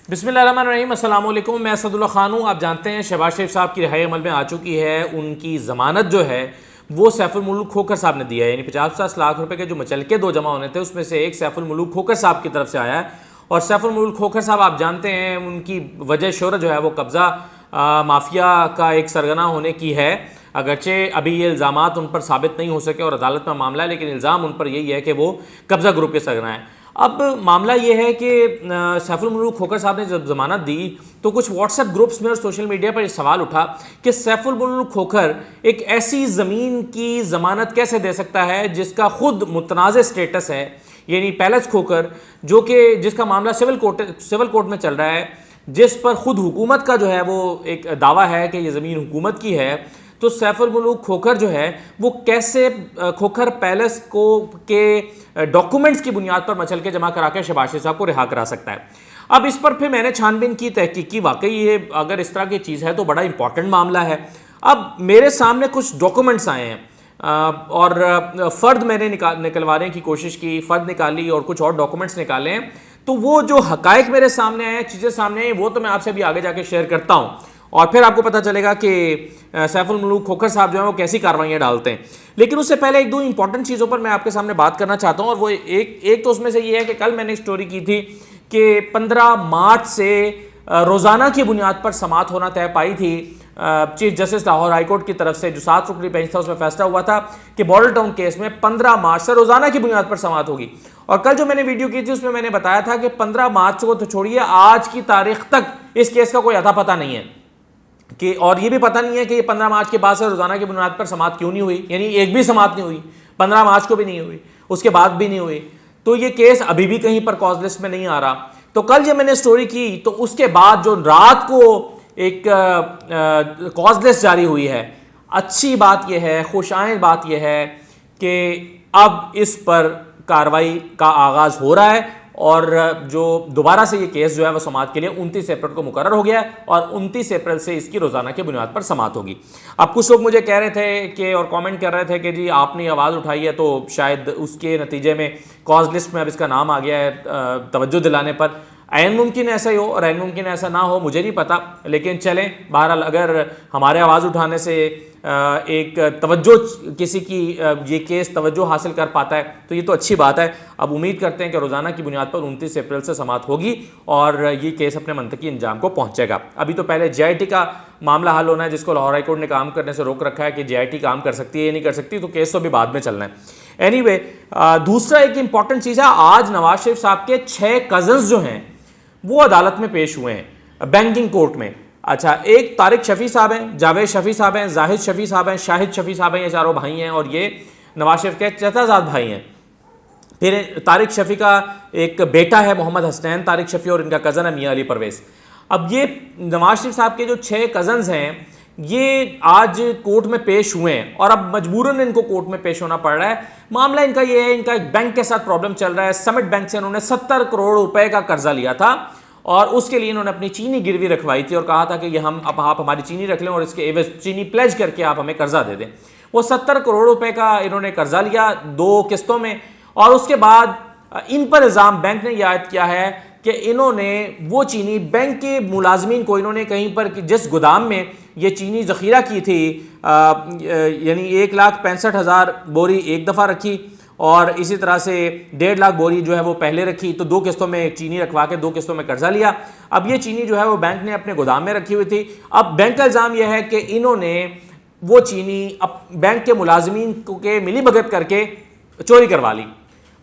बिस्मिल्लाहिर्रहमानिर्रहीम, अस्सलाम वालेकुम। मैं असदुल्ला खान हूँ। आप जानते हैं शहबाज शरीफ साहब की रिहाई अमल में आ चुकी है। उनकी ज़मानत जो है वो सैफुल मुल्क खोखर साहब ने दिया है, यानी 50 लाख रुपए के जो मचलके दो जमा होने थे उसमें से एक सैफुल मुल्क खोखर साहब की तरफ से आया है। और सैफुल मुल्क खोखर साहब आप जानते हैं उनकी वजह शोहरत जो है वो कब्ज़ा माफिया का एक सरगना होने की है। अगरचे अभी ये इल्ज़ामात उन पर साबित नहीं हो सके और अदालत में मामला है, लेकिन इल्ज़ाम उन पर यही है कि वो कब्ज़ा ग्रुप के सरगना है। अब मामला ये है कि सैफुल मुल्क खोखर साहब ने जब ज़मानत दी तो कुछ व्हाट्सएप ग्रुप्स में और सोशल मीडिया पर सवाल उठा कि सैफुल मुल्क खोखर एक ऐसी ज़मीन की ज़मानत कैसे दे सकता है जिसका खुद मुतनाज़ स्टेटस है, यानी पैलेस खोखर जो कि जिसका मामला सिविल कोर्ट में चल रहा है, जिस पर खुद हुकूमत का जो है वो एक दावा है कि ये ज़मीन हुकूमत की है। तो सैफुल मुल्क खोखर जो है वो कैसे खोखर पैलेस को के डॉक्यूमेंट्स की बुनियाद पर मचल के जमा करा के शहबाज शरीफ साहब को रिहा करा सकता है। अब इस पर फिर मैंने छानबीन की, तहकीक की, वाकई ये अगर इस तरह की चीज़ है तो बड़ा इंपॉर्टेंट मामला है। अब मेरे सामने कुछ डॉक्यूमेंट्स आए हैं और फ़र्द मैंने निकलवाने की कोशिश की, फ़र्द निकाली और कुछ और डॉक्यूमेंट्स निकाले हैं। तो वो जो हकायक मेरे सामने आए हैं, चीज़ें सामने आई, वो तो मैं आपसे भी आगे जाके शेयर करता हूँ और फिर आपको पता चलेगा कि सैफुल मुल्क खोखर साहब जो है वो कैसी कार्रवाइयाँ डालते हैं। लेकिन उससे पहले एक दो इंपॉर्टेंट चीज़ों पर मैं आपके सामने बात करना चाहता हूँ और वो एक तो उसमें से ये है कि कल मैंने एक स्टोरी की थी कि 15 मार्च से रोज़ाना की बुनियाद पर समाअत होना तय पाई थी। Chief justice Lahore high court की तरफ से जो 7 रुकनी बेंच था उसमें फैसला हुआ था कि मॉडल टाउन केस में 15 मार्च से रोज़ाना की बुनियाद पर समाअत होगी। और कल जो मैंने वीडियो की थी उसमें मैंने बताया था कि 15 मार्च को तो छोड़िए, आज की तारीख तक इस केस का कोई अता पता नहीं है कि, और ये भी पता नहीं है कि 15 मार्च के बाद से रोज़ाना की बुनियाद पर समाअत क्यों नहीं हुई, यानी एक भी समाअत नहीं हुई, 15 मार्च को भी नहीं हुई, उसके बाद भी नहीं हुई। तो ये केस अभी भी कहीं पर कॉज लिस्ट में नहीं आ रहा। तो कल जब मैंने स्टोरी की तो उसके बाद जो रात को एक कॉज लिस्ट जारी हुई है, अच्छी बात यह है, खुशाइंद बात यह है कि अब इस पर कार्रवाई का आगाज़ हो रहा है और जो दोबारा से ये केस जो है वो समाअत के लिए 29 अप्रैल को मुकर्रर हो गया है और 29 अप्रैल से इसकी रोज़ाना की बुनियाद पर समाअत होगी। अब कुछ लोग मुझे कह रहे थे कि और कमेंट कर रहे थे कि जी आपने आवाज़ उठाई है तो शायद उसके नतीजे में कॉज लिस्ट में अब इसका नाम आ गया है तवज्जो दिलाने पर। ऐन मुमकिन ऐसा ही हो और ऐन मुमकिन ऐसा ना हो, मुझे नहीं पता, लेकिन चलें, बहरहाल अगर हमारे आवाज़ उठाने से एक तवज्जो किसी की ये केस तवज्जो हासिल कर पाता है तो ये तो अच्छी बात है। अब उम्मीद करते हैं कि रोज़ाना की बुनियाद पर 29 अप्रैल से समाअत होगी और ये केस अपने मंतकी अंजाम को पहुँचेगा। अभी तो पहले JIT का मामला हल होना है, जिसको लाहौर हाई कोर्ट ने काम करने से रोक रखा है कि JIT काम कर सकती है या नहीं कर सकती, तो केस तो अभी बाद में चलना है। एनीवे, दूसरा एक इंपॉर्टेंट चीज़ है, आज नवाज शरीफ साहब के 6 कज़न्स जो हैं वो अदालत में पेश हुए हैं बैंकिंग कोर्ट में। अच्छा, एक तारिक शफ़ी साहब हैं, जावेद शफ़ी साहब हैं, जाहिद शफ़ी साहब हैं, शाहिद शफ़ी साहब हैं, ये चारों भाई हैं और ये नवाज शरीफ के चचाजाद भाई हैं। फिर तारिक शफ़ी का एक बेटा है मोहम्मद हसनैन तारिक शफ़ी और इनका कज़न है मियां अली परवेज़। अब ये नवाज शरीफ साहब के जो 6 कज़न्स हैं ये आज कोर्ट में पेश हुए हैं और अब मजबूरन इनको कोर्ट में पेश होना पड़ रहा है। मामला इनका ये है, इनका एक बैंक के साथ प्रॉब्लम चल रहा है। समिट बैंक से इन्होंने 70 करोड़ रुपए का कर्जा लिया था और उसके लिए इन्होंने अपनी चीनी गिरवी रखवाई थी और कहा था कि ये हम अब आप हमारी चीनी रख लें और इसके एवज चीनी प्लेज करके आप हमें कर्जा दे दें। वो 70 करोड़ रुपए का इन्होंने कर्जा लिया 2 किस्तों में और उसके बाद इन पर इल्ज़ाम बैंक ने यह आयद किया है कि इन्होंने वो चीनी बैंक के मुलाजमीन को इन्होंने कहीं पर जिस गोदाम में ये चीनी ज़ख़ीरा की थी, यानी 1,65,000 बोरी एक दफ़ा रखी और इसी तरह से 1.5 लाख बोरी जो है वो पहले रखी, तो 2 किस्तों में चीनी रखवा के 2 किस्तों में कर्जा लिया। अब ये चीनी जो है वो बैंक ने अपने गोदाम में रखी हुई थी। अब बैंक का इल्ज़ाम यह है कि इन्होंने वो चीनी अब बैंक के मुलाजमीन के मिली भगत करके चोरी करवा ली,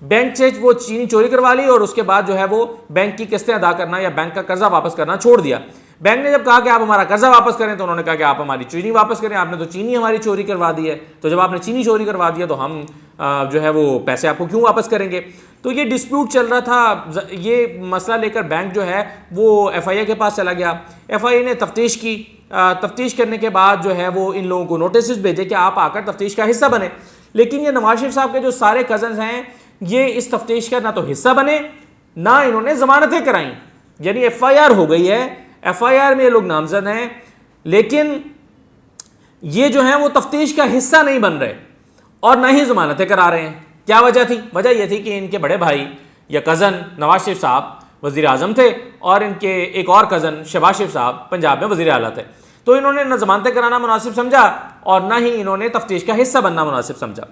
बैंक से वो चीनी चोरी करवा ली और उसके बाद जो है वो बैंक की किस्तें अदा करना या बैंक का कर्जा वापस करना छोड़ दिया। बैंक ने जब कहा कि आप हमारा कर्जा वापस करें तो उन्होंने कहा कि आप हमारी चीनी वापस करें, आपने तो चीनी हमारी चोरी करवा दी है, तो जब आपने चीनी चोरी करवा दिया तो हम जो है वो पैसे आपको क्यों वापस करेंगे। तो ये डिस्प्यूट चल रहा था, ये मसला लेकर बैंक जो है वो FIA के पास चला गया। FIA ने तफ्तीश की, तफ्तीश करने के बाद जो है वो इन लोगों को नोटिस भेजे कि आप आकर तफ्तीश का हिस्सा बने। लेकिन ये नवाज शरीफ साहब के जो सारे कज़न्स हैं ये इस तफ्तीश का ना तो हिस्सा बने ना इन्होंने ज़मानतें कराई, यानी FIR हो गई है, FIR में ये लोग नामजद हैं लेकिन ये जो हैं वो तफ्तीश का हिस्सा नहीं बन रहे और ना ही ज़मानतें करा रहे हैं। क्या वजह थी? वजह यह थी कि इनके बड़े भाई या कज़न नवाज शरीफ साहब वज़ीर आज़म थे और इनके एक और कज़न शहबाज शरीफ साहब पंजाब में वज़ीर आला थे। तो इन्होंने न ज़मानतें कराना मुनासिब समझा और न ही इन्होंने तफ्तीश का हिस्सा बनना मुनासिब समझा।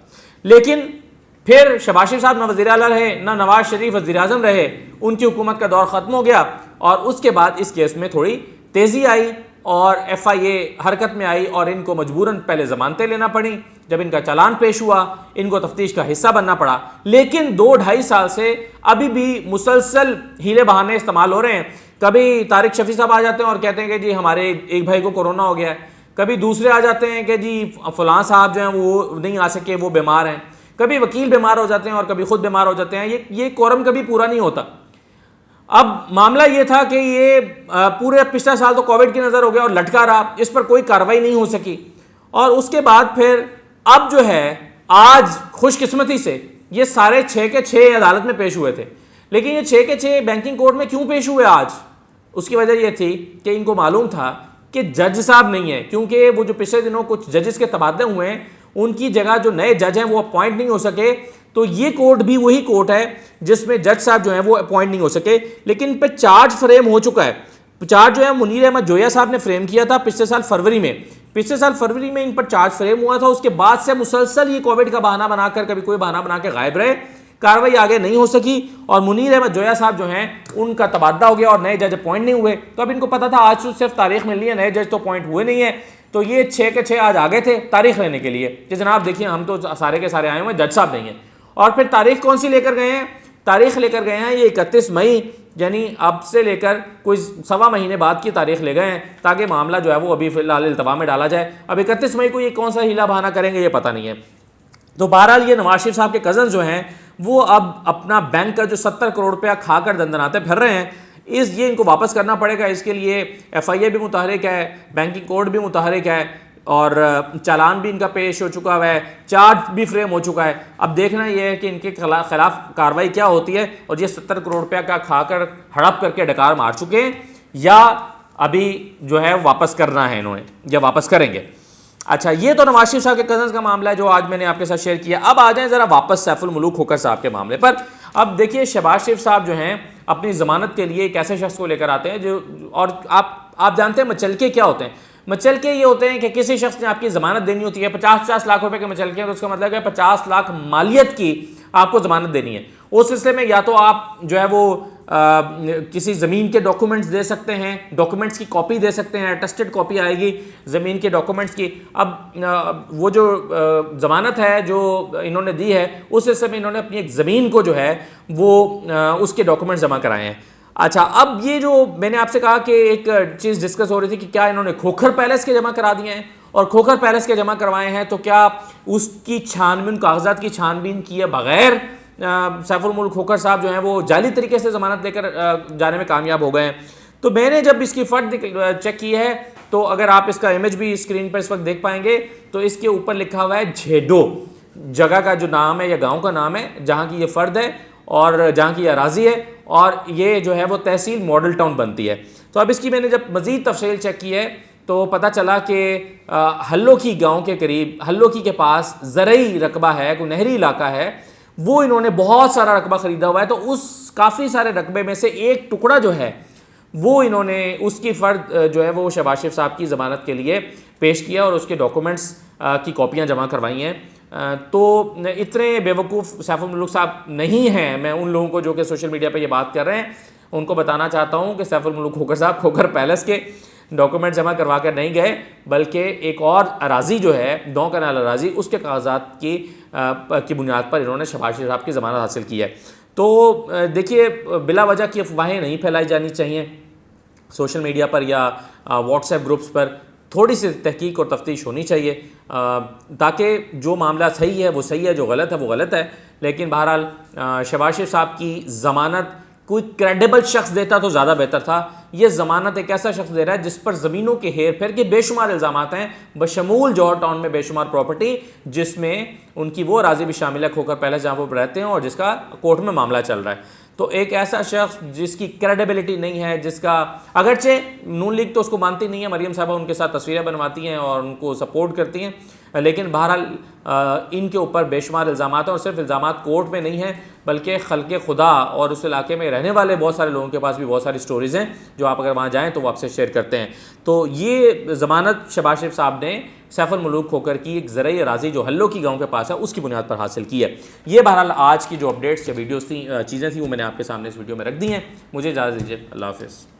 लेकिन फिर शहबाज शरीफ साहब न वज़ीर आला रहे, न नवाज शरीफ वज़ीर आज़म रहे, उनकी हुकूमत का दौर ख़त्म हो गया और उसके बाद इस केस में थोड़ी तेज़ी आई और FIA हरकत में आई और इनको मजबूरन पहले ज़मानतें लेना पड़ी। जब इनका चालान पेश हुआ, इनको तफ्तीश का हिस्सा बनना पड़ा। लेकिन 2-2.5 साल से अभी भी मुसलसल हीले बहाने इस्तेमाल हो रहे हैं। कभी तारिक शफी साहब आ जाते हैं और कहते हैं कि जी हमारे एक भाई को कोरोना हो गया है, कभी दूसरे आ जाते हैं कि जी फलां साहब जो हैं वो नहीं आ सके, वो बीमार हैं, कभी वकील बीमार हो जाते हैं और कभी खुद बीमार हो जाते हैं। ये कोरम कभी पूरा नहीं होता। अब मामला ये था कि ये पूरे पिछला साल तो कोविड की नज़र हो गया और लटका रहा, इस पर कोई कार्रवाई नहीं हो सकी। और उसके बाद फिर अब जो है आज खुशकिस्मती से ये सारे 6 के 6 अदालत में पेश हुए थे। लेकिन ये 6 के 6 बैंकिंग कोर्ट में क्यों पेश हुए आज? उसकी वजह यह थी कि इनको मालूम था कि जज साहब नहीं है, क्योंकि वो जो पिछले दिनों कुछ जजेस के तबादले हुए हैं उनकी जगह जो नए जज हैं वो अपॉइंट नहीं हो सके। तो ये कोर्ट भी वही कोर्ट है जिसमें जज साहब जो हैं वो अपॉइंट नहीं हो सके। लेकिन इन पर चार्ज फ्रेम हो चुका है। चार्ज जो है मुनीर अहमद जोया साहब ने फ्रेम किया था पिछले साल फरवरी में। पिछले साल फरवरी में इन पर चार्ज फ्रेम हुआ था। उसके बाद से मुसलसल ये कोविड का बहाना बनाकर कभी कोई बहाना बना के गायब रहे, कार्रवाई आगे नहीं हो सकी और मुनीर अहमद जोया साहब जो हैं उनका तबादला हो गया और नए जज अपॉइंट नहीं हुए। तो अब इनको पता था आज तो सिर्फ तारीख मिलनी है, नए जज तो अपॉइंट हुए नहीं है। तो ये 6 के 6 आज आ गए थे तारीख लेने के लिए कि जनाब देखिए हम तो सारे के सारे आए हुए, जज साहब नहीं है। और फिर तारीख कौन सी लेकर गए हैं? तारीख लेकर गए हैं ये 31 मई, यानी अब से लेकर कोई 1.25 महीने बाद की तारीख ले गए हैं ताकि मामला जो है वो अभी फिलहाल इल्तवा में डाला जाए। अब 31 मई को ये कौन सा हीला बहाना करेंगे ये पता नहीं है। तो बहरहाल ये नवाज शरीफ साहब के कज़न जो हैं वो अब अपना बैंक का जो 70 करोड़ रुपया खाकर दंदनाते फिर रहे हैं, ये इनको वापस करना पड़ेगा। इसके लिए FIA भी मुतहरिक है, बैंकिंग कोर्ट भी मुतहरिक है और चालान भी इनका पेश हो चुका है, चार्ज भी फ्रेम हो चुका है। अब देखना यह है कि इनके खिलाफ कार्रवाई क्या होती है और ये 70 करोड़ रुपया का खाकर हड़प करके डकार मार चुके हैं या अभी जो है वापस करना है इन्होंने या वापस करेंगे। अच्छा, ये तो नवाज शरीफ साहब के कज़न्स का मामला है जो आज मैंने आपके साथ शेयर किया। अब आ जाएं ज़रा वापस सैफुल मुल्क खोखर साहब के मामले पर। अब देखिए शहबाज शरीफ साहब जो हैं अपनी ज़मानत के लिए एक ऐसे शख्स को लेकर आते हैं जो, और आप जानते हैं मचलके क्या होते हैं। मचलके ये होते हैं कि किसी शख्स ने आपकी ज़मानत देनी होती है, 50-50 लाख रुपए के मचलके हैं, तो उसका मतलब है 50 लाख मालियत की आपको ज़मानत देनी है। उस सिलसिले में या तो आप जो है वो किसी ज़मीन के डॉक्यूमेंट्स दे सकते हैं, डॉक्यूमेंट्स की कॉपी दे सकते हैं, अटेस्टेड कॉपी आएगी ज़मीन के डॉक्यूमेंट्स की। अब वो जो ज़मानत है जो इन्होंने दी है उस सिलसिले में इन्होंने अपनी एक ज़मीन को जो है वो उसके डॉक्यूमेंट्स जमा कराए हैं। अच्छा, अब ये जो मैंने आपसे कहा कि एक चीज़ डिस्कस हो रही थी कि क्या इन्होंने खोखर पैलेस के जमा करा दिए हैं और खोखर पैलेस के जमा करवाए हैं, तो क्या उसकी छानबीन, कागजात की छानबीन किए बगैर सैफुल मुल्क खोखर साहब जो हैं वो जाली तरीके से ज़मानत लेकर जाने में कामयाब हो गए हैं। तो मैंने जब इसकी फ़र्द चेक की है तो अगर आप इसका इमेज भी स्क्रीन पर इस वक्त देख पाएंगे तो इसके ऊपर लिखा हुआ है झेडो, जगह का जो नाम है या गाँव का नाम है जहाँ की ये फ़र्द है और जहाँ की अराजी है, और ये जो है वो तहसील मॉडल टाउन बनती है। तो अब इसकी मैंने जब मज़ीद तफसील चेक की है तो पता चला कि हल्लोकी गांव के करीब, हल्लोकी के पास ज़रई रकबा है, कोई नहरी इलाका है, वो इन्होंने बहुत सारा रकबा ख़रीदा हुआ है। तो उस काफ़ी सारे रकबे में से एक टुकड़ा जो है वो इन्होंने, उसकी फ़र्द जो है वो शहबाज शरीफ साहब की ज़मानत के लिए पेश किया और उसके डॉक्यूमेंट्स की कॉपियाँ जमा करवाई हैं। तो इतने बेवकूफ़ सैफुल मुल्क साहब नहीं हैं। मैं उन लोगों को जो कि सोशल मीडिया पे ये बात कर रहे हैं उनको बताना चाहता हूँ कि सैफुल मुल्क खोखर साहब खोखर पैलेस के डॉक्यूमेंट जमा करवा कर नहीं गए, बल्कि एक और अराजी जो है 9 कनाल अराजी, उसके कागजात की बुनियाद पर इन्होंने शहबाज शरीफ साहब की ज़मानत हासिल की है। तो देखिए, बिला वजह की अफवाहें नहीं फैलाई जानी चाहिए सोशल मीडिया पर या व्हाट्सएप ग्रुप्स पर। थोड़ी सी तहकीक और तफ्तीश होनी चाहिए ताकि जो मामला सही है वो सही है, जो गलत है वो गलत है। लेकिन बहरहाल शहबाज शरीफ साहब की ज़मानत कोई क्रेडिबल शख्स देता तो ज़्यादा बेहतर था। ये ज़मानत एक ऐसा शख्स दे रहा है जिस पर ज़मीनों के हेर फेर के बेशुमार इल्ज़ामात हैं, बशमूल जौहर टाउन में बेशुमार प्रॉपर्टी, जिसमें उनकी वो राजी भी शामिल है खोखर पैलेस जहाँ वो रहते हैं और जिसका कोर्ट में मामला चल रहा है। तो एक ऐसा शख्स जिसकी क्रेडिबिलिटी नहीं है, जिसका अगरचे नून लीग तो उसको मानती नहीं है, मरीम साहबा उनके साथ तस्वीरें बनवाती हैं और उनको सपोर्ट करती हैं, लेकिन बहरहाल इनके ऊपर बेशुमार इल्ज़ाम हैं और सिर्फ इल्ज़ाम कोर्ट में नहीं हैं बल्कि खल्क़े खुदा और उस इलाके में रहने वाले बहुत सारे लोगों के पास भी बहुत सारी स्टोरीज़ हैं जो आप अगर वहाँ जाएँ तो वो आपसे शेयर करते हैं। तो ये ज़मानत शहबाज शरीफ साहब ने सैफुल मुल्क खोखर की एक ज़रई अराज़ी जो हल्लो की गाँव के पास है उसकी बुनियाद पर हासिल की है। ये बहरहाल आज की जो अपडेट्स या वीडियोज़ थी, चीज़ें थी, वो मैंने आपके सामने इस वीडियो में रख दी हैं। मुझे इजाज़त दीजिए, अल्लाह हाफ़िज़।